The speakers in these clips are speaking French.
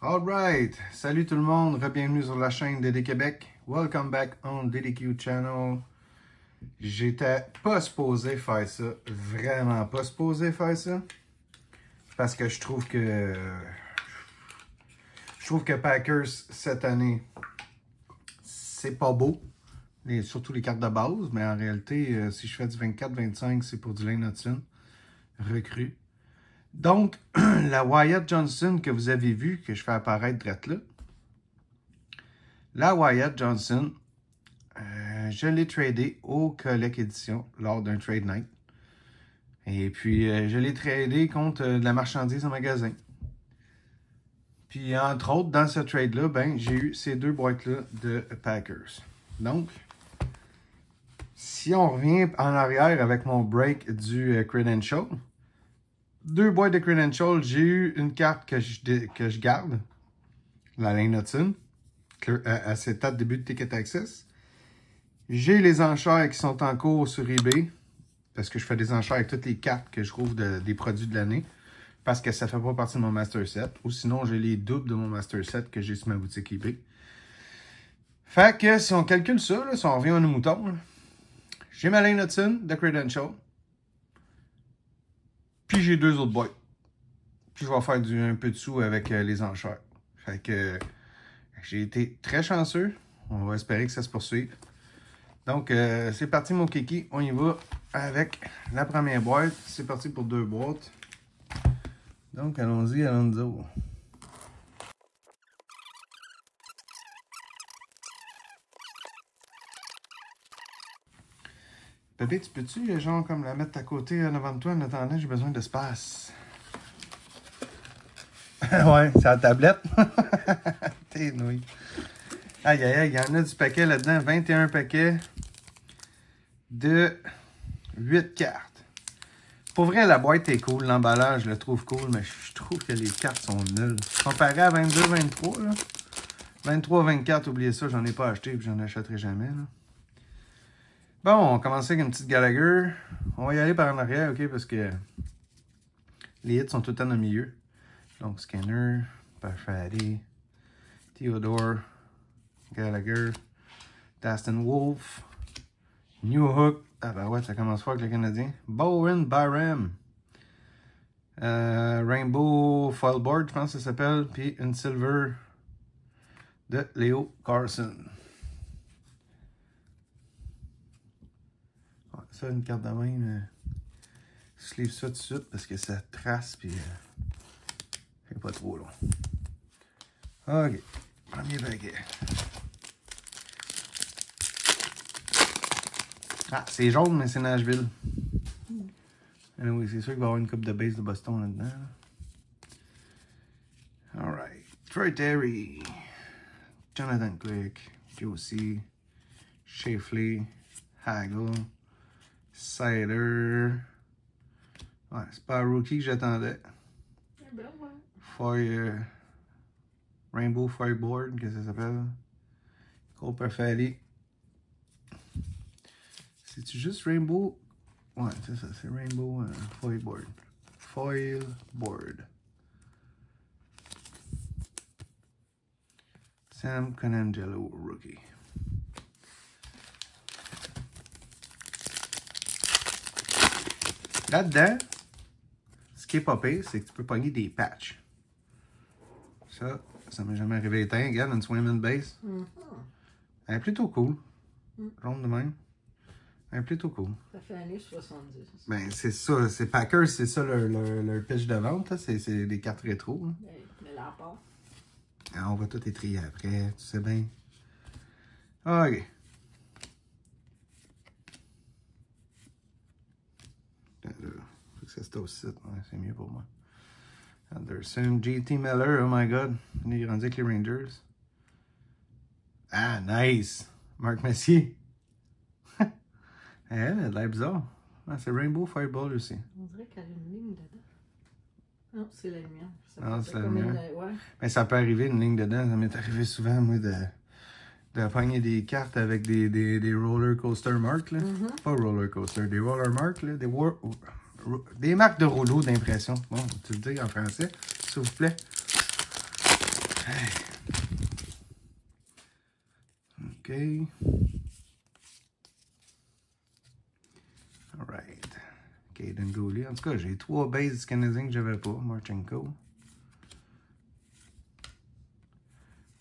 Alright, salut tout le monde, bienvenue sur la chaîne DD Québec. Welcome back on DDQ Channel. J'étais pas supposé faire ça, vraiment pas supposé faire ça. Parce que je trouve que Packers cette année, c'est pas beau. Surtout les cartes de base, mais en réalité, si je fais du 24-25, c'est pour du Lane Hudson, recrue. Donc, la Wyatt Johnson que vous avez vu, que je fais apparaître drette là, la Wyatt Johnson, je l'ai tradé au Collect Edition lors d'un trade night. Et puis, je l'ai tradé contre de la marchandise en magasin. Puis, entre autres, dans ce trade-là, ben, j'ai eu ces deux boîtes-là de Packers. Donc, si on revient en arrière avec mon break du Credential, deux boîtes de Credential, j'ai eu une carte que je garde, la Lane Hudson, à cette date début de Ticket Access. J'ai les enchères qui sont en cours sur eBay, parce que je fais des enchères avec toutes les cartes que je trouve des produits de l'année, parce que ça ne fait pas partie de mon Master Set, ou sinon j'ai les doubles de mon Master Set que j'ai sur ma boutique eBay. Fait que si on calcule ça, là, si on revient à nos moutons, j'ai ma Lane Hudson de Credential. Puis j'ai deux autres boîtes. Puis je vais faire un peu de sous avec les enchères. Fait que j'ai été très chanceux. On va espérer que ça se poursuive. Donc c'est parti mon kiki. On y va avec la première boîte. C'est parti pour deux boîtes. Donc allons-y, allons-y. Bébé, tu peux-tu, genre, comme la mettre à côté en avant de toi en attendant, j'ai besoin d'espace. Ouais, c'est la tablette. T'es nouille. Aïe, aïe, aïe, il y en a du paquet là-dedans. 21 paquets de 8 cartes. Pour vrai, la boîte est cool. L'emballage, je le trouve cool, mais je trouve que les cartes sont nulles. Comparé à 22-23, là. 23-24, oubliez ça, j'en ai pas acheté et j'en achèterai jamais, là. Bon, on va commencer avec une petite Gallagher. On va y aller par en arrière, ok, parce que les hits sont tout le temps dans le milieu. Donc, Skinner, Perfatti, Theodore, Gallagher, Dustin Wolf, New Hook. Ah ben ouais, ça commence fort avec le Canadien. Bowen Byram. Rainbow Foilboard, je pense que ça s'appelle. Puis une Silver de Leo Carson. Ça, une carte de même, je livre ça tout de suite parce que ça trace puis c'est pas trop long. Ok, premier paquet. Ah, c'est jaune, mais c'est Nashville. Oui, c'est sûr qu'il va y avoir une coupe de base de Boston là-dedans. Alright. Troy Terry, Jonathan Quick, Josie, Shafley, Hagel, Cider. Ouais, c'est pas un rookie que j'attendais. Fire. Rainbow Fireboard, qu'est-ce que ça s'appelle? Cole Perfatti. C'est-tu juste Rainbow? Ouais, c'est ça, c'est Rainbow Foilboard. Foilboard. Sam Colangelo, rookie. Là-dedans, ce qui est pas pire, c'est que tu peux pogner des patchs. Ça m'est jamais arrivé. Regarde, une swim in base. Elle est plutôt cool. Ronde de même. Elle est plutôt cool. Ça fait années 70. Ben, c'est ça. C'est Packers, c'est ça leur pitch de vente. C'est des cartes rétro. Hein. Mais là, part. On va tout étrier après, tu sais bien. Ok. Faut que ça se tosse. Ouais, c'est mieux pour moi. Anderson, JT Miller, oh my god. Il est rendu avec les Rangers. Ah, nice. Marc Messier. Elle a l'air bizarre. Ah, c'est Rainbow Fireball aussi. On dirait qu'elle a une ligne dedans. Non, c'est la lumière. Non, c'est la lumière. Ouais. Mais ça peut arriver une ligne dedans. Ça m'est arrivé souvent, moi, de pogner des cartes avec des roller coaster marques. Là. Pas roller coaster, des roller marques. Là. Des marques de rouleau d'impression. Bon, tu le dis en français, s'il vous plaît. OK. Alright. Caden Goulet. En tout cas, j'ai 3 bases canadiens que j'avais pas. Marchenko.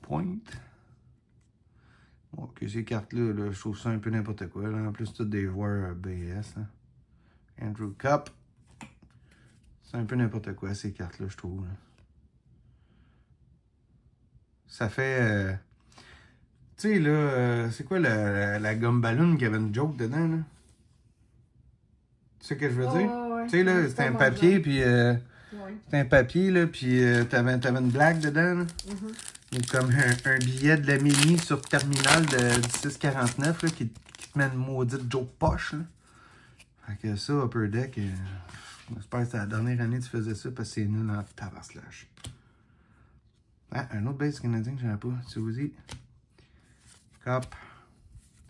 Point. Ok, ces cartes-là, là, je trouve ça un peu n'importe quoi. Là. En plus, c'est tous des joueurs BS. Là. Andrew Cup. C'est un peu n'importe quoi, ces cartes-là, je trouve. Là. Ça fait... tu sais, là, c'est quoi la gomme ballon qui avait une joke dedans, là? Tu sais ce que je veux dire? Ouais. Tu sais, là, c'était un papier, puis... c'était un papier, là, puis t'avais une blague dedans, là. Ou comme un billet de la mini sur terminal du 649, là, qui te met une maudite joke poche, là. Fait que ça, Upper Deck, j'espère que c'est la dernière année que tu faisais ça, parce que c'est nul en tabarslash. Ah, un autre base canadien que j'avais pas, Suzy. Cup,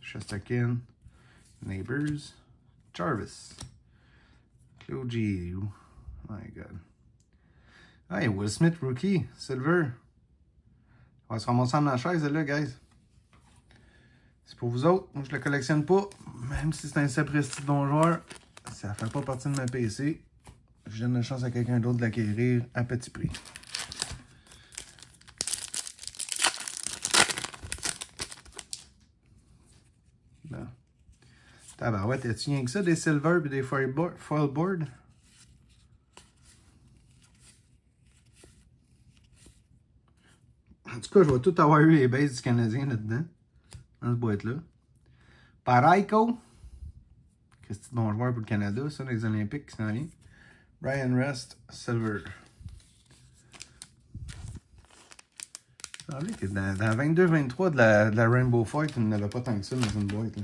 Shostakin, Neighbors, Jarvis, Claude Giroux. My God. Hey, Will Smith, rookie, silver. On va se ramasser en la chaise, là, guys. C'est pour vous autres. Moi, je le collectionne pas. Même si c'est un sapristi de bon joueur, ça fait pas partie de ma PC. Je donne la chance à quelqu'un d'autre de l'acquérir à petit prix. Bon. Tabarouette, as-tu rien que ça, des silver et des foil board? En tout cas, je vais tout avoir eu les bases du Canadien là-dedans. Dans cette boîte-là. Paraiko. Qu'est-ce que bon joueur pour le Canada, ça, les Olympiques qui s'en vient. Brian Rust, silver. Il semblait que dans 22-23 de la Rainbow Fight, il n'y en avait pas tant que ça dans une boîte.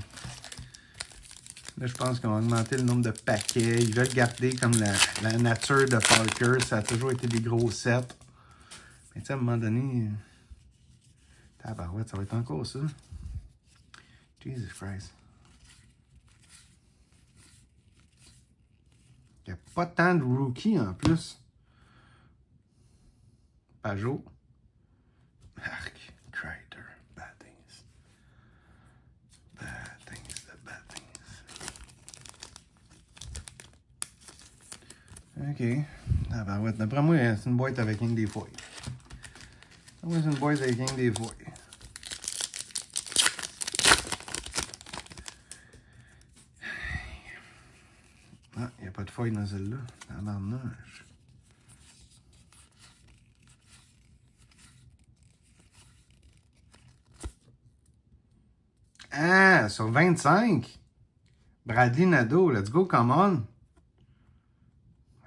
Là, je pense qu'ils ont augmenté le nombre de paquets. Ils veulent garder comme la nature de Parker. Ça a toujours été des gros sets. Mais tu sais, à un moment donné... Tabarouette, ça va être encore ça. Jesus Christ. Il n'y a pas tant de rookies en plus. Pajot. Marc. Kreider. Bad things. Bad things, the bad things. OK. Tabarouette. D'après moi, c'est une boîte avec une des fouilles. D'après moi, c'est une boîte avec une des fouilles. Ah, il n'y a pas de feuille dans celle-là. Tabarnouche. Ah, sur 25. Bradley Nadeau, let's go, come on.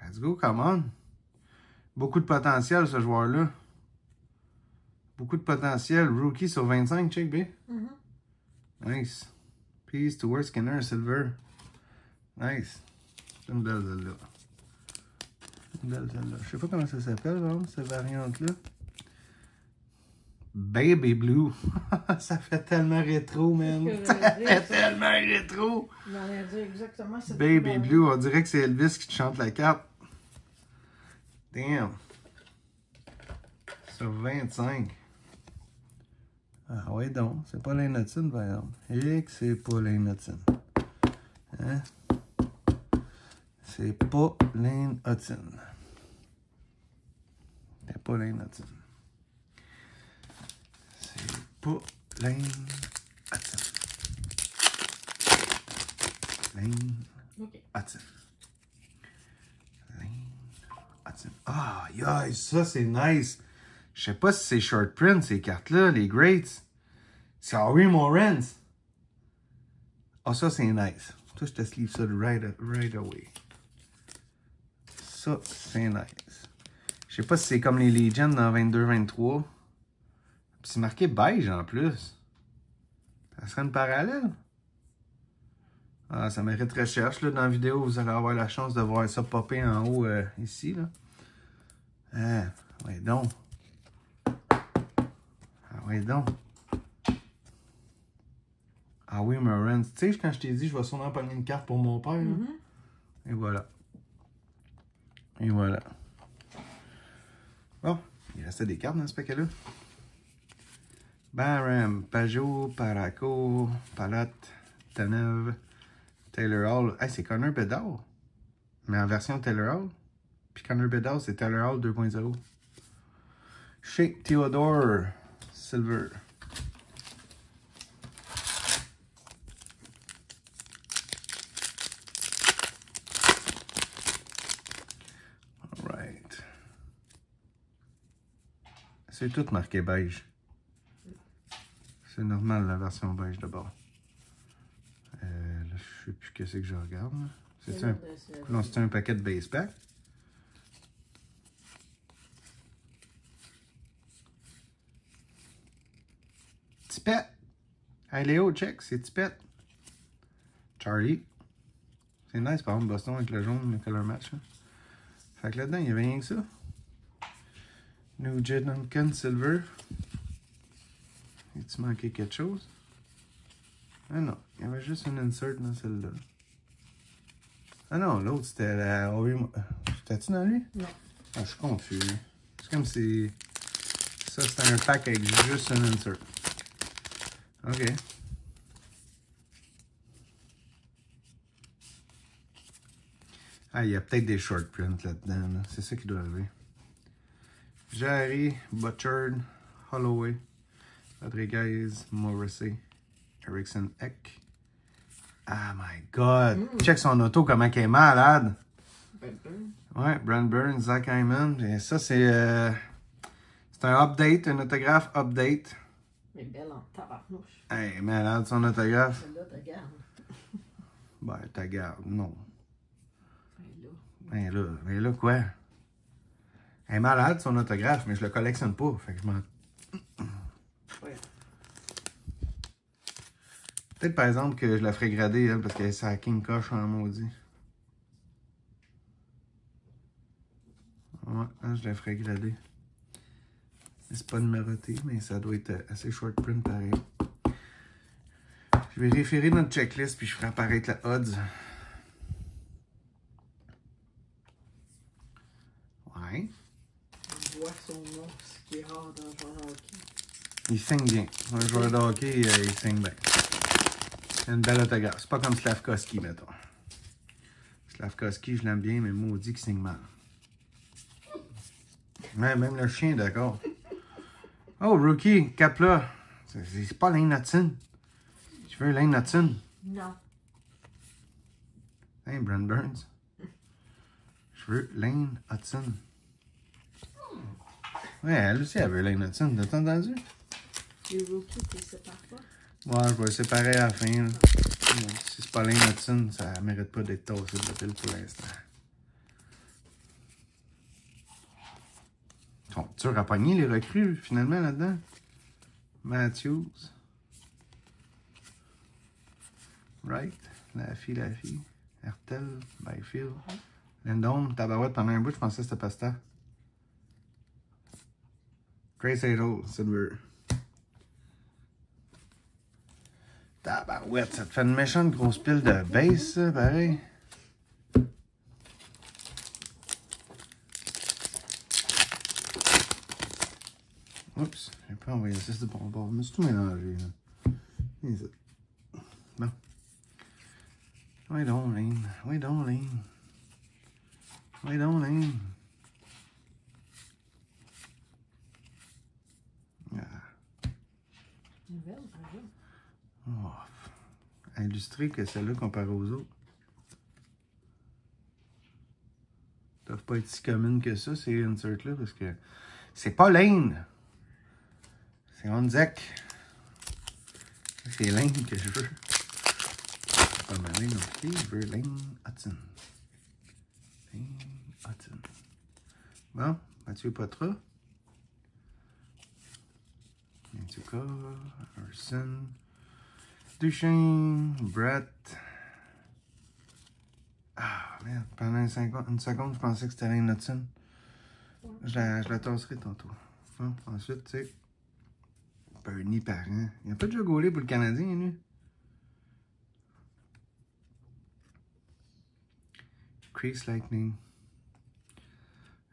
Let's go, come on. Beaucoup de potentiel, ce joueur-là. Beaucoup de potentiel. Rookie sur 25, check B. Nice. Peace to Worst Skinner, silver. Nice. C'est une belle celle-là. Une belle celle-là. Je sais pas comment ça s'appelle, cette variante-là. Baby Blue. Ça fait tellement rétro, man. Ça fait tellement rétro. Exactement Baby Blue, on dirait que c'est Elvis qui te chante la carte. Damn. Sur 25. Ah ouais donc, c'est pas l'innotine, par exemple. Et que c'est pas l'innotine. Hein? C'est pas l'innotine. C'est pas l'innotine. C'est pas l'innotine. L'innotine. L'innotine. Ah, yeah, ça c'est nice. Je sais pas si c'est short print ces cartes-là, les greats. C'est Harry Morans. Ah, ça c'est nice. Toi, je te sleeve ça right away. Ça, c'est nice. Je sais pas si c'est comme les Legends dans 22-23. C'est marqué beige en plus. Ça serait une parallèle. Ah, ça mérite recherche. Là. Dans la vidéo, vous allez avoir la chance de voir ça popper en haut ici. Là. Ah, ouais donc. Ah, ouais donc. Ah oui, Morant. Tu sais, quand je t'ai dit, je vais sûrement prendre une carte pour mon père. Et voilà. Et voilà. Bon, il restait des cartes dans ce paquet-là. Barham, Pajot, Paraco, Palat, Tanev, Taylor Hall. Hey, c'est Connor Bedard. Mais en version Taylor Hall. Puis Connor Bedard, c'est Taylor Hall 2.0. Shea Theodore, Silver. Alright. C'est tout marqué beige. C'est normal la version beige d'abord. Là, je sais plus qu'est-ce que je regarde. C'est un paquet de base pack. Tipette. Hey Léo, check, c'est Tipette. Charlie. C'est nice par exemple Boston avec le jaune, le color match. Hein. Fait que là-dedans, il y avait rien que ça. Nugent Duncan Silver. As-tu manqué quelque chose? Ah non, il y avait juste une insert dans celle-là. Ah non, l'autre c'était la... C'était-tu dans lui? Non. Ah, je suis confus. C'est comme si... Ça, c'était un pack avec juste un insert. OK. Ah, il y a peut-être des short prints là-dedans. Là. C'est ça qui doit arriver. Jarry, Butchard, Holloway, Rodriguez, Morrissey, Erickson Eck. Ah my God! Check son auto, comment il est malade! Ouais, Brent Burns, Zach Hyman. Et ça, c'est un update, un autographe update. Mais belle en tabarnouche. Hey, malade son autographe. Celle-là, ta garde. Ben, ta garde, non. Ben là. Ben là quoi? Elle est malade son autographe, mais je le collectionne pas. Fait que je m'en. Ouais. Peut-être par exemple que je la ferais grader, elle, parce qu'elle est sa King Koch en maudit. Ouais, je la ferais grader. C'est pas numéroté, mais ça doit être assez short print pareil. Je vais référer notre checklist puis je ferai apparaître la odds. Ouais. On voit son nom, ce qui est rare dans le joueur de hockey. Il saigne bien. Un joueur de hockey, il saigne bien. C'est une belle autographe. C'est pas comme Slavkovski, mettons. Slavkovski, je l'aime bien, mais maudit qu'il signe mal. Même le chien, d'accord. Oh, rookie, Capla. C'est pas Lane Hudson. Tu veux Lane Hudson? Non. Hey, Brent Burns. Je veux Lane Hudson. Ouais, elle aussi, elle veut Lane Hudson. T'as entendu? Les rookies, tu les sépares pas? Ouais, je vais les séparer à la fin. Là. Si c'est pas Lane Hudson, ça mérite pas d'être tassé de la pile pour l'instant. Ils sont durs à pogner, les recrues, finalement, là-dedans. Matthews. Wright. Laffy. Hertel. Byfield. Lindholm. Tabarouette, pendant un bout, je pensais que c'était Pasta. Grace Adel. Silver. Tabarouette, ça te fait une méchante grosse pile de base, ça, pareil. Oups, j'ai pas envoyé ça, c'est bon bord. Je me suis tout mélangé, là. Bon. Oui donc, Lane. Oui donc, Lane. Oui donc, Lane. Ah. Nouvelle, bravo. Oh. Illustré que celle-là comparée aux autres. Ils doivent pas être si communes que ça, ces inserts-là, parce que c'est pas Lane. C'est Honzek. C'est Lane que je veux. Pas mal Lane non plus. Je veux Lane Hudson. Lane Hudson. Bon, Mathieu Poitras. Nantuka. Arson. Duchesne. Brett. Ah, merde. Pendant une seconde, je pensais que c'était Lane Hudson. Je la tasserai tantôt. Bon, ensuite, tu sais. Bernie Parent. Il n'y a pas de jeu gaulé pour le Canadien, lui. Crease Lightning.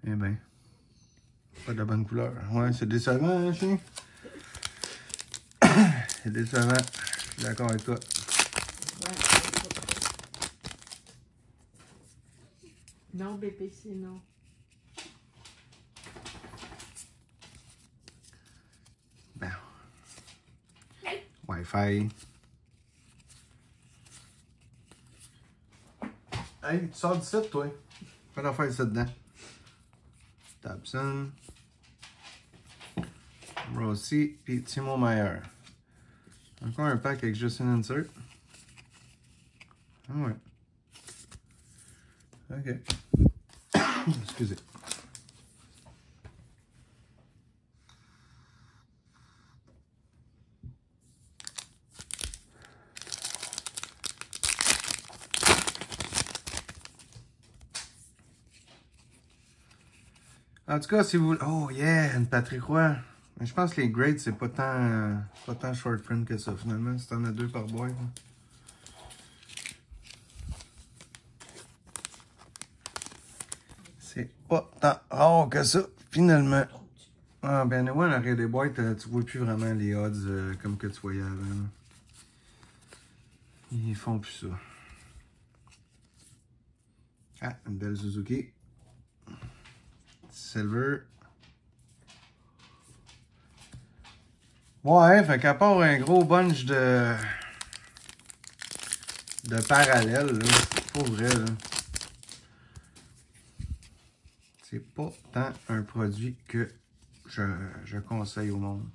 Eh ben. Pas de la bonne couleur. Ouais, c'est décevant, hein, chien? C'est décevant. Je suis d'accord avec toi. Non, BPC, non. Ben. Wi-Fi. Hey, tu sors du site, toi? Pas d'affaire ici dedans. Tabson. Rossi, puis Timo Meyer. Encore un pack avec juste une insert. Ah ouais. Ok. Excusez. En tout cas, si vous... Oh yeah, une Patrick Roy. Mais je pense que les grades, c'est pas tant short print que ça, finalement. Si t'en as 2 par boîte. Hein. C'est pas tant rare que ça, finalement. Ah, ben ouais, l'arrière des boîtes, tu vois plus vraiment les odds comme que tu voyais avant. Ils font plus ça. Ah, une belle Suzuki. Silver. Ouais, fait qu'à part un gros bunch de parallèles, là, pour vrai, là. C'est pas tant un produit que je conseille au monde.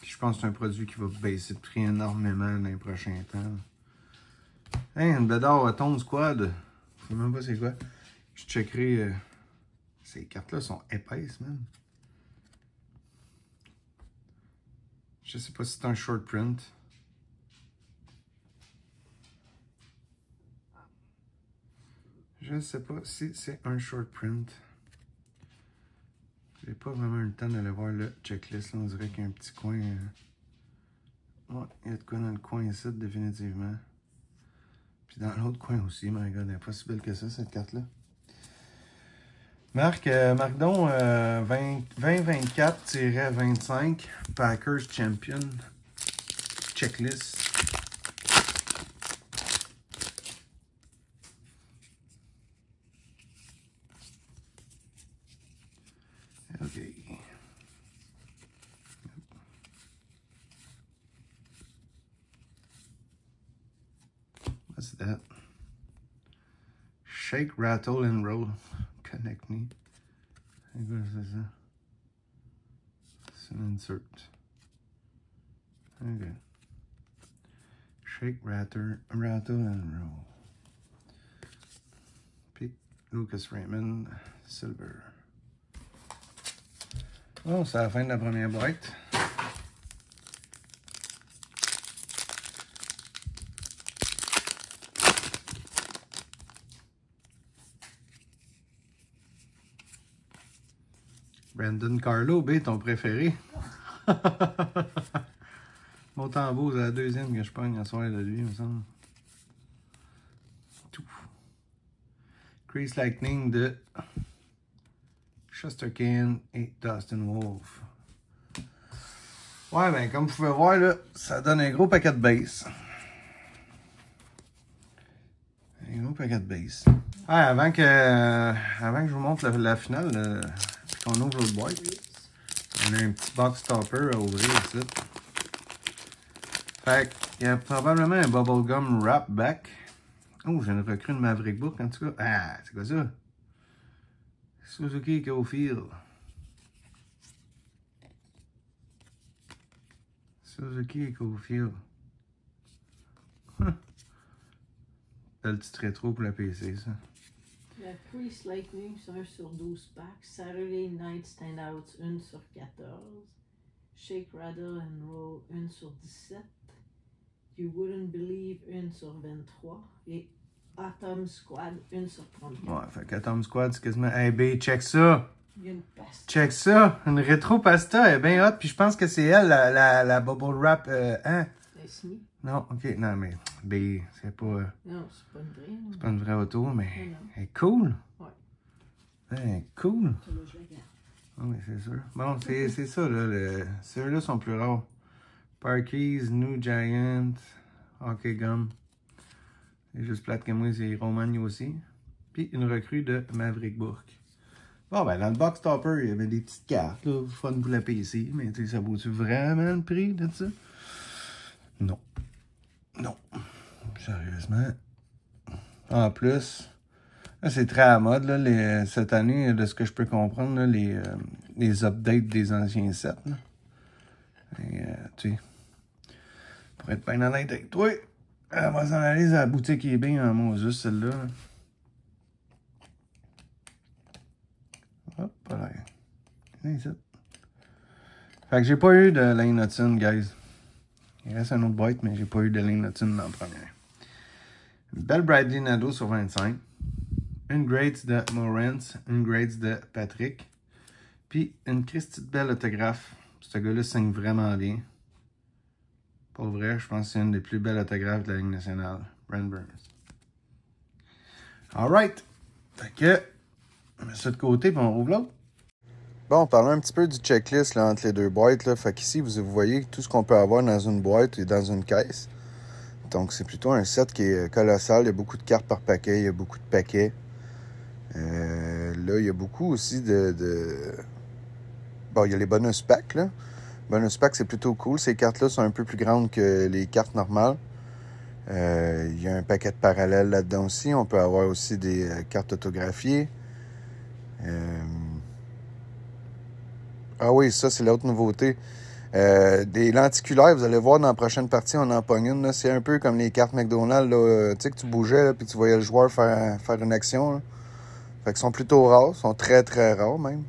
Puis je pense que c'est un produit qui va baisser de prix énormément dans les prochains temps. Hey, une Bédard Tone Squad. Je sais même pas c'est quoi. Je checkerai. Ces cartes-là sont épaisses, même. Je sais pas si c'est un short print. Je sais pas si c'est un short print. J'ai pas vraiment eu le temps d'aller voir le checklist. Là. On dirait qu'il y a un petit coin. Ouais, il y a de quoi dans le coin ici, définitivement. Puis dans l'autre coin aussi, mais regarde, elle n'est pas si belle que ça, cette carte-là. Marque donc 2024-25 Packers Champion Checklist. OK. What's that? Shake, rattle, and roll. Connect me. C'est ça. C'est un insert. OK. Shake, rattle, and roll. Puis Lucas Raymond, silver. Bon, c'est la fin de la première boîte. Brandon Carlo, B, ton préféré. Mon tambour, c'est la deuxième que je pogne à soir de lui, il me semble. Tout. Crease Lightning de Shesterkin et Dustin Wolf. Ouais, ben comme vous pouvez voir, là, ça donne un gros paquet de base. Un gros paquet de base. Ouais, avant que je vous montre la finale, qu'on ouvre l'autre boîte, on a un petit box topper à ouvrir ici. Fait qu'il y a probablement un bubblegum wrap back. Oh, j'ai une recrue de Maverick Book en tout cas. Ah, c'est quoi ça? Suzuki Cofield. Suzuki Cofield. Belle petite rétro pour la PC, ça. La Crease Lightning sur 1 sur 12 packs. Saturday Night Standouts 1 sur 14. Shake, Rattle and Roll 1 sur 17. You Wouldn't Believe 1 sur 23. Et Atom Squad 1 sur 34. Ouais, fait qu'Atom Squad, c'est quasiment... Hey, B, check ça! Il y a une pasta. Check ça! Une rétro pasta, elle est bien hot, puis je pense que c'est elle, la bubble wrap, hein? Esmi. Non, ok, non, mais B, c'est pas... Non, c'est pas une vraie. c'est pas une vraie auto, mais Non. elle est cool! Ouais. Ben, cool. Ça, là, je la garde. Ah oui, c'est sûr. Bon, c'est ça, là. Ceux-là sont plus rares. Parkeys, New Giant, Hockey Gum. C'est juste plate que moi, c'est Romagne aussi. Puis une recrue de Maverick Bourque. Bon, ben, dans le box topper, il y avait des petites cartes, là, fun pour la PC. Mais tu sais, ça vaut-tu vraiment le prix de ça? Non. Non. Sérieusement. En plus, c'est très à la mode, là, cette année, de ce que je peux comprendre, là, les updates des anciens sets. Là. Et, tu sais, pour être bien honnête avec toi, elle va s'en aller à la boutique eBay en Moses, celle-là. Là. Hop, voilà. Fait que j'ai pas eu de Lane Hudson, guys. Il reste une autre boîte, mais j'ai pas eu de Lane Hudson dans la première. Une belle Bradley Nadeau sur 25. Une Greats de Morantz. Une Greats de Patrick. Puis une Christie de belle autographe. Ce gars-là signe vraiment bien. Pour vrai, je pense que c'est une des plus belles autographes de la Ligue nationale. Brent Burns. Alright. Fait que, on met ça de côté puis on rouvre l'autre. Bon, parlons un petit peu du checklist là, entre les deux boîtes. Là. Fait qu'ici, vous voyez tout ce qu'on peut avoir dans une boîte et dans une caisse. Donc, c'est plutôt un set qui est colossal. Il y a beaucoup de cartes par paquet. Il y a beaucoup de paquets. Là, il y a beaucoup aussi Bon, il y a les bonus packs, là. Bonus pack, c'est plutôt cool. Ces cartes-là sont un peu plus grandes que les cartes normales. Il y a un paquet de parallèles là-dedans aussi. On peut avoir aussi des cartes autographiées. Ah oui, ça, c'est l'autre nouveauté. Des lenticulaires, vous allez voir dans la prochaine partie, on en pogne une. C'est un peu comme les cartes McDonald's. Tu sais que tu bougeais, puis tu voyais le joueur faire une action. Là. Fait qu'ils sont plutôt rares. Ils sont très, très rares, même.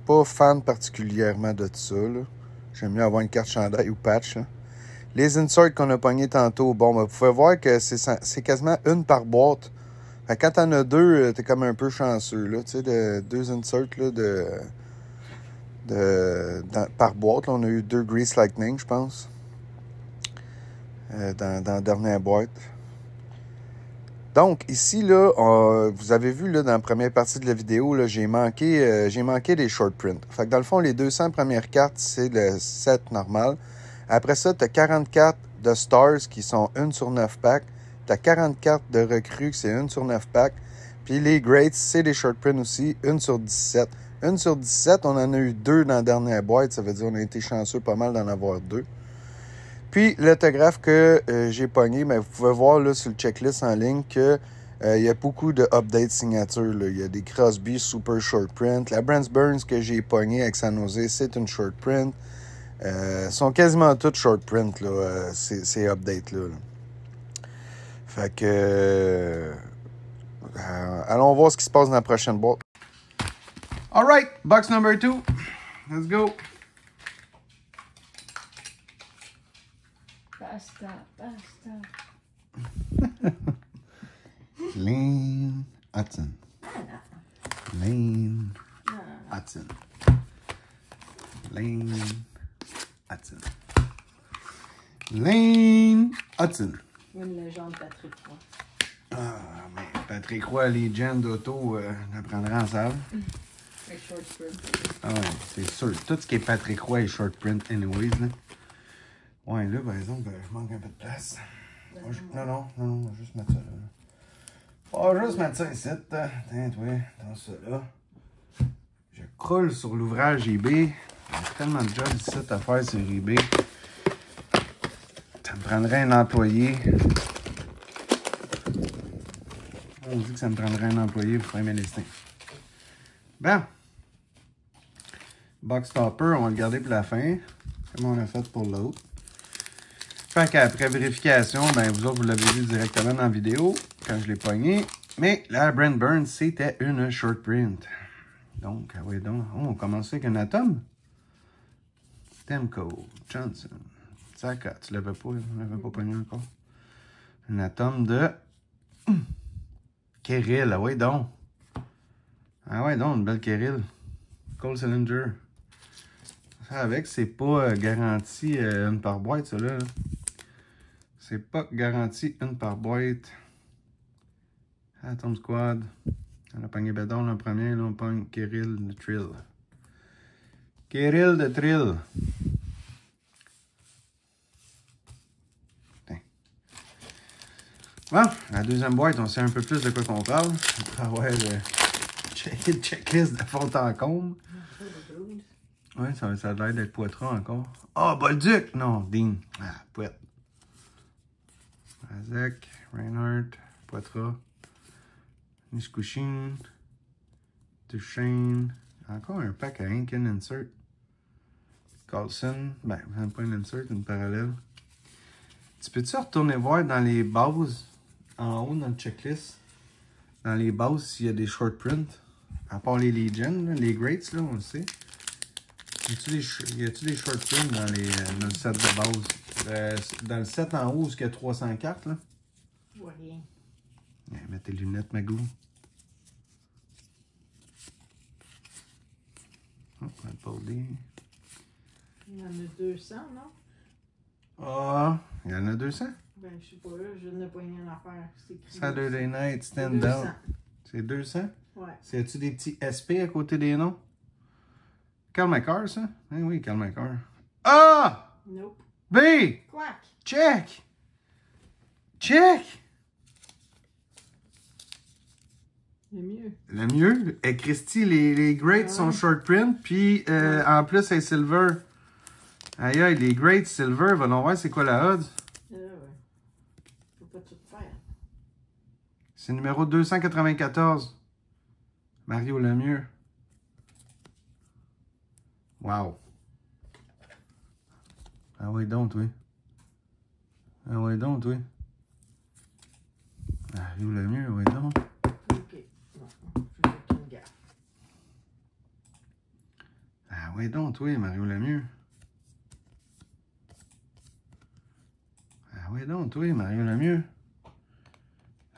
Pas fan particulièrement de ça. J'aime mieux avoir une carte chandail ou patch. Là. Les inserts qu'on a pognés tantôt, bon, ben, vous pouvez voir que c'est quasiment une par boîte. Fait que quand t'en as deux, t'es comme un peu chanceux. Là, tu sais, deux inserts là, par boîte. Là, on a eu 2 Grease Lightning, je pense. Dans la dernière boîte. Donc, ici, là, vous avez vu là, dans la première partie de la vidéo, là, j'ai manqué des short prints. Fait que dans le fond, les 200 premières cartes, c'est le set normal. Après ça, tu as 40 cartes de Stars qui sont 1 sur 9 packs. Tu as 40 cartes de recrues qui c'est 1 sur 9 packs. Puis les Greats, c'est des short prints aussi, 1 sur 17. 1 sur 17, on en a eu 2 dans la dernière boîte. Ça veut dire qu'on a été chanceux pas mal d'en avoir 2. Puis, l'autographe que j'ai pogné, ben, vous pouvez voir là, sur le checklist en ligne que il y a beaucoup de update signatures. Là. Il y a des Crosby Super Short Print. La Brent Burns que j'ai pogné avec San Jose, c'est une short print. Sont quasiment toutes short print, là, ces updates-là. Là. Fait que... allons voir ce qui se passe dans la prochaine boîte. Alright, box number 2. Let's go. Basta. Lane Hudson. Lane Hudson. Lane Hudson. Lane Hudson. Une légende Patrick Roy. Ah, mais Patrick Roy, les gens d'auto, l'apprendront en salle. Un short print. Ah ouais, c'est sûr. Tout ce qui est Patrick Roy est short print anyways, là. Ouais, là, par exemple, je manque un peu de place. Non, on va juste mettre ça là. On va juste mettre ça ici. Tiens, toi, dans ça là. Je croule sur l'ouvrage eBay. Il y a tellement de jobs ici à faire sur eBay. Ça me prendrait un employé. On dit que ça me prendrait un employé pour faire mes listings. Bon. Box topper, on va le garder pour la fin. Comme on a fait pour l'autre. Fait qu'après vérification, ben vous autres, vous l'avez vu directement dans la vidéo, quand je l'ai pogné. Mais la Brent Burns, c'était une short print. Donc, oui, donc, on commence avec un atome. Stemco, Johnson, Saka, tu l'avais pas pogné encore. Un atome de Kirill, ah ouais donc. Ah ouais donc, une belle Kirill. Cole Sillinger. Ça avec, c'est pas garanti une par boîte, ça là. C'est pas garanti une par boîte. Atom Squad. On a pogné Bédon le premier, là on pogne Kirill de Trill. Kirill de Trill. Bon, la deuxième boîte, on sait un peu plus de quoi qu'on parle. Après avoir checklist de fond en comble. Ouais, ça a l'air d'être Poitras encore. Ah, oh, Bolduc! Non, Dean. Ah, Poit. Azek, Reinhardt, Poitras, Nishkushin, Duchesne. Encore un pack à Incan Insert. Carlson. Ben, même pas une insert, une parallèle. Tu peux-tu retourner voir dans les bases, en haut dans le checklist, dans les bases s'il y a des short prints, à part les Legion, là, les Greats, là, on le sait. Y a-tu des short prints dans le set de base? Dans le set en haut, où il y a 300 cartes, là? Je vois rien. Ouais, mets tes lunettes, Magou. Oh, on va le parler. Il y en a 200, non? Ah, il y en a 200? Ben, je sais pas, là, je n'ai pas rien à faire. C'est écrit Saturday 200. Night Stand 200. Out. C'est 200? Ouais. C'est-tu des petits SP à côté des noms? Carl McCarr, ça? Eh oui, Carl McCarr. A! Nope. B! Quack! Check! Check! Le mieux. Le mieux, Christy, les Greats sont short print, puis en plus, c'est Silver. Aïe aïe, les Greats Silver, allons voir c'est quoi la odds. Ouais. Faut pas tout faire. C'est numéro 294. Mario Lemieux. Wow. Ah oui, donc, oui. Ah oui, donc, oui. Mario Lemieux, oui, donc. Ok. Non, je vais faire une gaffe. Ah oui, donc, oui, Mario Lemieux. Ah oui, donc, oui, Mario Lemieux.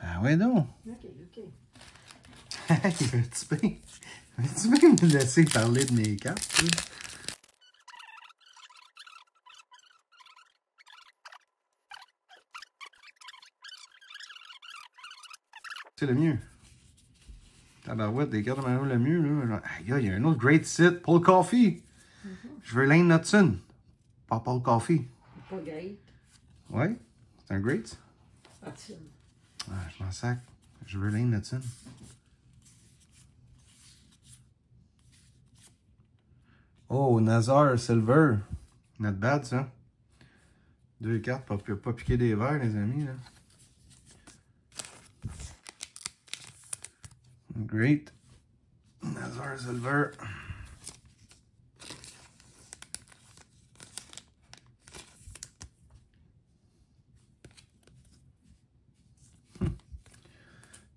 Ah oui, donc. Ok. Veux-tu bien me laisser parler de mes cartes, tu sais? C'est le mieux. Tabarouette, des cartes de Mario Lemieux, là. Aïe, il y a un autre great sit, Paul Coffey. Je veux Lane Knutson. Pas Paul Coffey. Pas great. Ouais, c'est un great. Ah, tiens. Ah, je m'en sac. Je veux Lane Knutson. Oh, Nazar Silver. Not bad, ça. 2 cartes, pas piquer des verres, les amis, là. Great. Nazar Silver.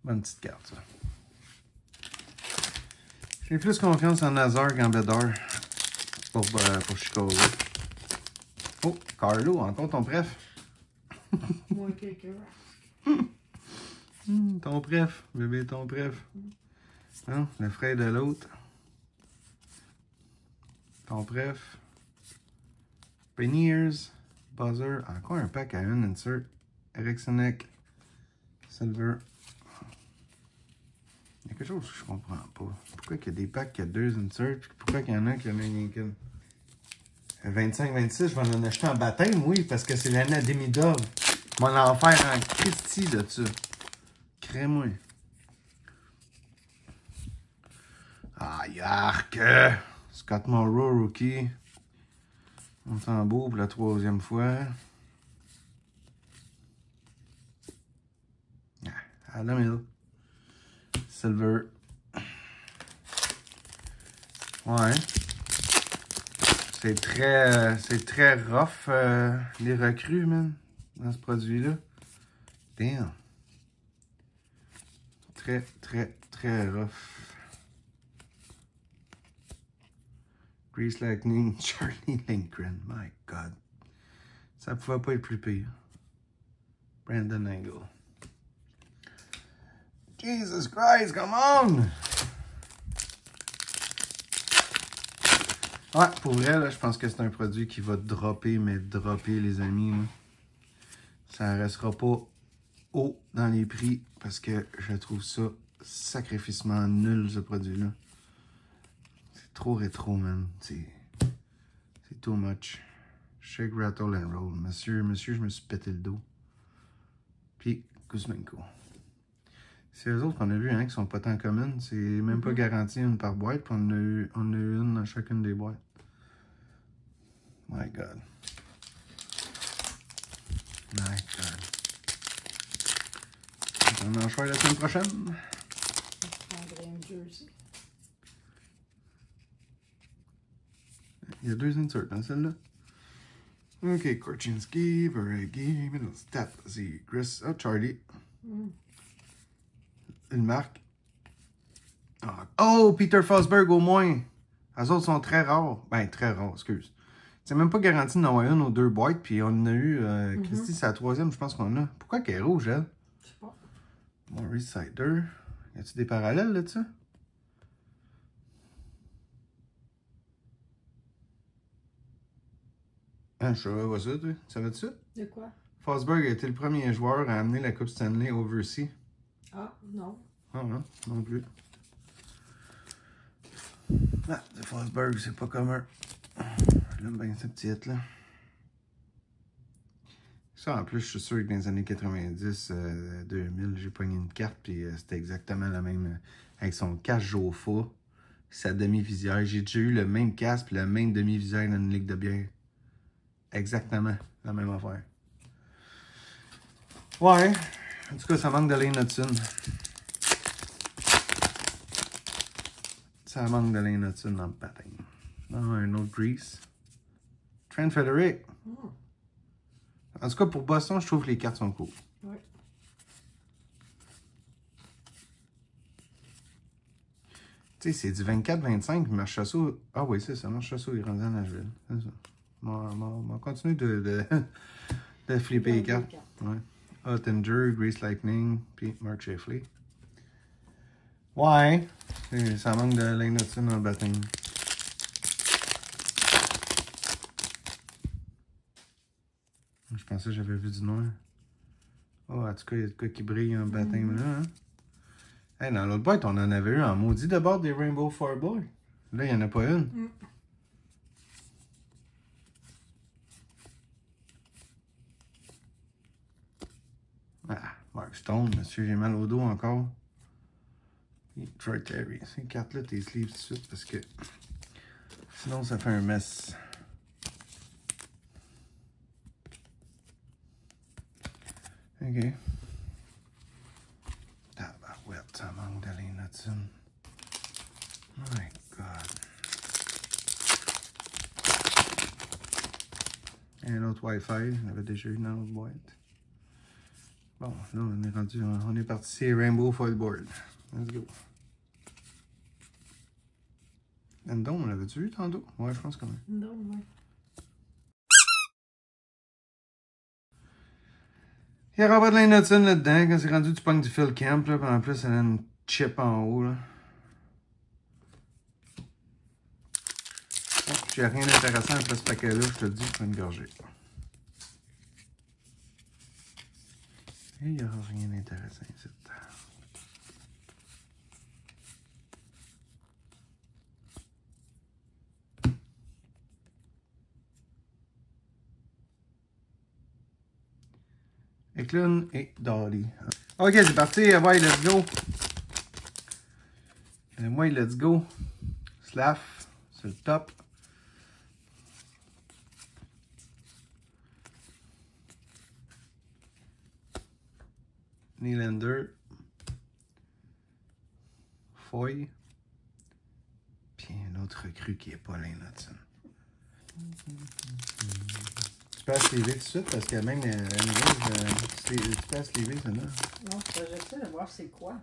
Bonne petite carte, ça. J'ai plus confiance en Nazar qu'en Bédard pour Chicago. Oh, Carlo, encore ton préf. Moins quelques Ton préf, bébé, ton préf. Non, le frère de l'autre. Ton préf. Peniers, Buzzer. Encore un pack à une insert. Ericssonic. Silver. Il y a quelque chose que je comprends pas. Pourquoi il y a des packs qui ont 2 inserts? Pourquoi il y en a qui en a rien qu'une? 25-26, je vais en acheter en baptême, oui, parce que c'est l'année à demi-dove. Je vais en faire en Christy de ça. Crée-moi. Ah, yark! Scott Morrow, rookie. On s'en beau pour la 3e fois. Adam Hill. Silver. Ouais. C'est très rough, les recrues, man, dans ce produit-là. Damn. Très rough. Grease Lightning, Charlie Lindgren, my God. Ça pouvait pas être plus pire. Brandon Angle. Jesus Christ, come on! Ouais, pour vrai, là, je pense que c'est un produit qui va dropper, mais dropper, les amis. Là. Ça restera pas haut dans les prix parce que je trouve ça sacrificement nul, ce produit-là. C'est trop rétro, man. C'est too much. Shake, rattle and roll. Monsieur, je me suis pété le dos. Puis, Kuzmenko. C'est eux autres qu'on a vu, hein, qui sont pas tant communes. C'est même pas garanti une par boîte, puis on a eu une dans chacune des boîtes. My God. My God. On en choisit la semaine prochaine. Je prendrais un jersey. Il y a 2 inserts dans celle-là. Ok, Korchinski, Veregi, Middlestep, Gris, oh, Charlie. Une marque. Oh, Peter Forsberg au moins. Les autres sont très rares. Ben, très rares, excuse. C'est même pas garanti d'en avoir une ou 2 boîtes, puis on en a eu. Christy, c'est la 3e, je pense qu'on a. Pourquoi qu'elle est rouge, elle? Je sais pas. Maurice Sider. Y a-t-il des parallèles là-dessus? Ah, je savais pas ça, toi. Tu savais-tu ça? De quoi? Forsberg a été le premier joueur à amener la Coupe Stanley overseas. Ah, non. Ah non, non plus. Ah, de Forsberg, c'est pas commun. J'aime bien ce petit hit, là. Ça, en plus, je suis sûr que dans les années 90, 2000, j'ai pogné une carte, puis c'était exactement la même, avec son casque Jofa, sa demi-visière. J'ai déjà eu le même casque, puis la même demi-visière dans une ligue de bière. Exactement la même affaire. Ouais, en tout cas, ça manque de Lane Hudson. Ça manque de Lane Hudson dans le patin. Ah, un autre Grease. Trent Frederic. En tout cas, pour Boston, je trouve que les cartes sont cool. Oui. Tu sais, c'est du 24-25, Marchessault. Ah oui, c'est ça, Marchessault, il est rendu à Nashville. C'est ça. On va continuer de flipper les cartes. Ouais. Ottinger, Grease Lightning, puis Mark Sheffley. Ouais, ça manque de Lane Hudson dans le baptême. Je pensais que j'avais vu du noir. Oh, en tout cas, il y a de quoi qui brille en baptême là. Hein? Hey, dans l'autre boîte, on en avait eu en maudit de bord des Rainbow Fireboy. Là, il n'y en a pas une. Ah, Mark Stone, monsieur, j'ai mal au dos encore. Et Troy Terry. Ces cartes-là, t'es sleeves tout de suite parce que sinon, ça fait un mess. OK. Tabarouette, ça manque de Lane Hudson. My God. Un autre Wi-Fi, on avait déjà eu dans l'autre boîte. Bon, là, on est rendu, on est parti, c'est Rainbow Foilboard. Let's go. Endon, on l'avait-tu vu tantôt? Ouais, je pense quand même. Non, ouais. Il n'y aura pas de Lane Hudson là-dedans. Quand c'est rendu, tu pognes du Phil Camp, là. Puis en plus, elle a une chip en haut, là. Oh, j'ai rien d'intéressant après ce paquet-là, je te le dis, je vais me gorger. Et il n'y aura rien d'intéressant ici. Eklund et Dolly. Ok, c'est parti. Ouais, let's go. Moi, let's go. Slav sur le top. Nylander. Foy. Puis un autre recrue qui est pas Lane Hudson. Tu peux sliver tout de suite parce que même tu peux sliver ça là. Non, j'essaie de voir c'est quoi.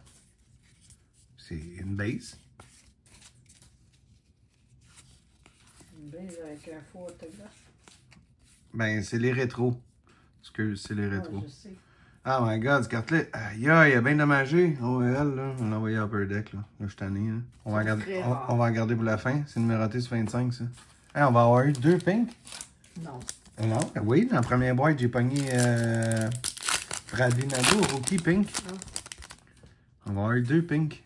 C'est une base. Une base avec un faux autographe. Ben, c'est les rétros. Excuse, c'est les rétros. Ouais, je sais. Oh my god, cette carte-là, aïe, il a bien dommagé. Oh, elle, là, on l'a envoyé à Upper Deck, là. Là, je suis tanné, là. On va en garder pour la fin. C'est numéroté sur 25, ça. Hey, on va avoir eu 2 pink. Non. Non, oui, dans la première boîte, j'ai pogné Radinado, rookie pink. Ah. On va avoir 2 pink.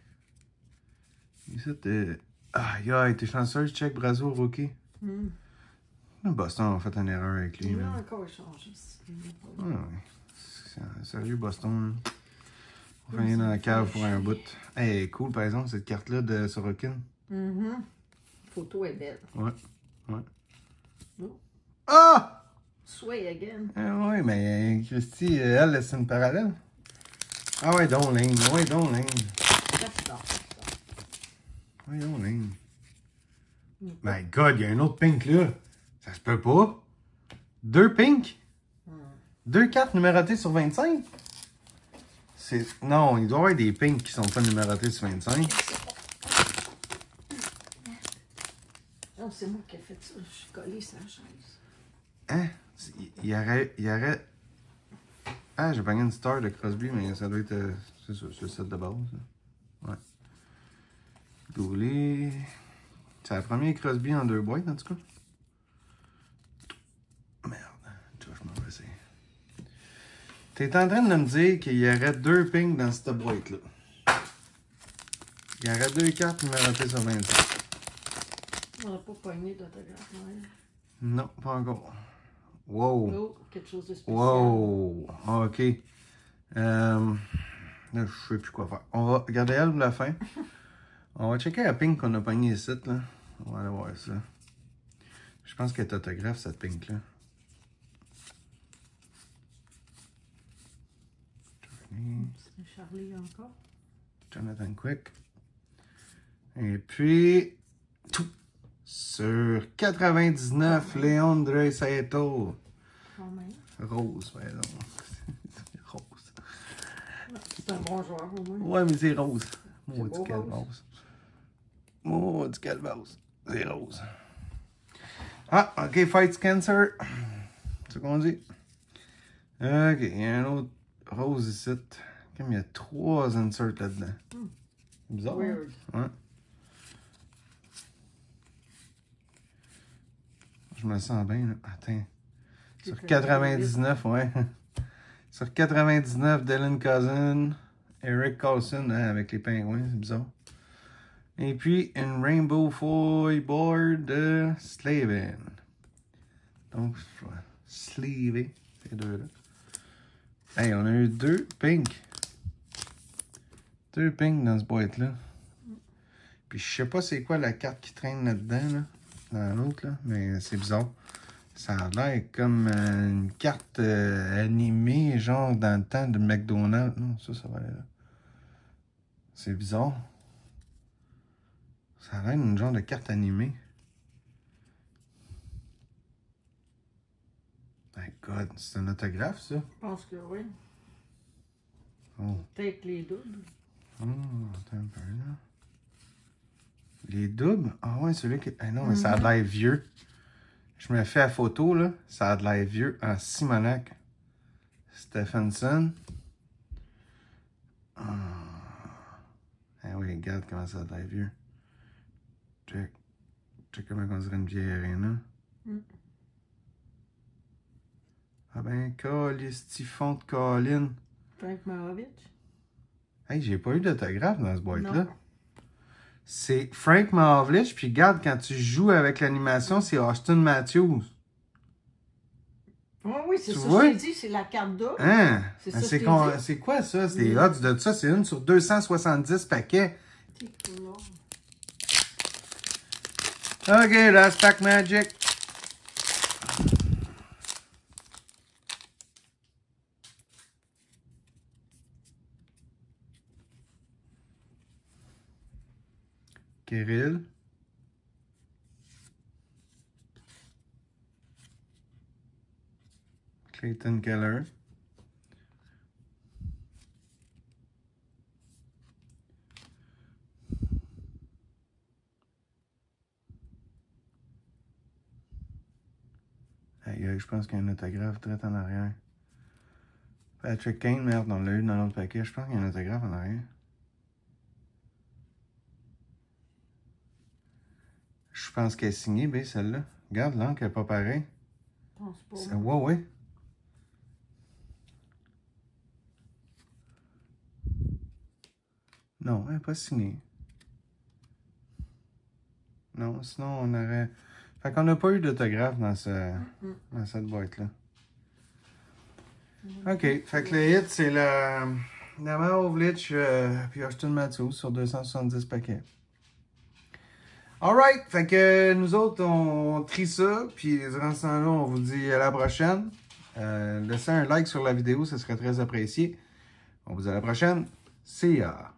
Ici, aïe, t'es chanceuse, check Brazo, rookie. Boston a fait une erreur avec lui. Il a encore changé. Ah, sérieux, Boston. On va venir dans la cave pour un bout. Hey, cool, par exemple, cette carte-là de Sorokin. La photo est belle. Ouais. Oh. Ah! Sway again. Ah ouais, mais Christy, elle, c'est une parallèle. Ah ouais, donc, Lane. Ouais, donc, Lane. Ouais, donc, Lane. My God, il y a un autre pink là. Ça se peut pas. 2 pink. 2 cartes numérotées sur 25. Non, il doit y avoir des pinks qui sont pas numérotés sur 25. Non, c'est moi qui ai fait ça. Je suis collé sur la chaise. Hein? Il y aurait... Ah, j'ai pogné une star de Crosby, mais ça doit être... c'est ça, c'est le set de base. Ouais. Dooley... C'est la première Crosby en 2 boîtes, en tout cas. Merde. Tu vois, je m'en vais essayer. T'es en train de me dire qu'il y aurait 2 pinks dans cette boîte-là. Il y aurait 2 cartes numérotées sur 25. On n'a pas pogné d'autographe, ouais. Non, pas encore. Wow. Oh, quelque chose de spécial. Wow. OK. Là, je sais plus quoi faire. On va regarder elle pour la fin. On va checker la pink qu'on a pogné ici, là. On va aller voir ça. Je pense qu'elle est autographe, cette pink-là. C'est Charlie encore. Jonathan Quick. Et puis, tout sur 99, Léon Draisaitl. Quand même. Rose, ouais, non. Rose. C'est un bon joueur au moins. Ouais, mais c'est rose. Maudit beau, calvasse. Maudit calvasse. C'est rose. Ah, ok, Fights Cancer. C'est ce qu'on dit. Ok, il y a un autre rose ici. Comme il y a 3 inserts là-dedans. C'est bizarre. Weird. Hein? Ouais. Je me sens bien, là. Attends. Sur 99, ouais. Sur 99, Dylan Cousin, Eric Carlson, hein, avec les pingouins, c'est bizarre. Et puis, une Rainbow Foil Board de Slavin. Donc, Slavin, ces deux-là. Hey, on a eu 2 pinks. 2 pinks dans ce boîte-là. Puis, je sais pas c'est quoi la carte qui traîne là-dedans, là, dans l'autre, là, mais c'est bizarre. Ça a l'air comme une carte animée, genre dans le temps de McDonald's. Non, ça va aller là. C'est bizarre. Ça a l'air d'une genre de carte animée. My God, c'est un autographe, ça? Je pense que oui. Oh. Peut-être les doubles. Oh, attends un peu, là. Les doubles? Ah ouais, celui qui... Ah non, mais ça a l'air vieux. Je me fais la photo, là. Ça a de l'air vieux en Simonac. Stephenson. Ah oui, regarde comment ça a de l'air vieux. Check. Check comment on dirait une vieille arena. Ah ben, Calistifon de Colin. Frank Maravich. Hey, j'ai pas eu d'autographe dans ce boîte-là. Non. C'est Frank Maravich, puis regarde, quand tu joues avec l'animation, c'est Austin Matthews. Oh, oui, c'est Tu ça vois? que je t'ai dit, c'est la carte double. Hein? C'est ça que je t'ai dit. C'est quoi ça? C'est des odds de ça? C'est 1 sur 270 paquets. Ok, last pack magic. Kirill. Clayton Keller. Je pense qu'il y a un autographe direct en arrière. Patrick Kane, merde, on l'a eu dans l'autre paquet. Je pense qu'il y a un autographe en arrière. Je pense qu'elle est signée, ben, celle-là. Regarde, l'encre n'est pas pareil. Je pense pas. Ouais, ouais. Non, elle n'est pas signée. Non, sinon on aurait... Fait qu'on n'a pas eu d'autographe dans cette boîte-là. OK. Fait que le hit, c'est la Mahovlich puis Auston Matthews sur 270 paquets. Alright. Fait que nous autres, on trie ça. Puis durant ce temps-là, on vous dit à la prochaine. Laissez un like sur la vidéo, ce serait très apprécié. On vous dit à la prochaine. See ya!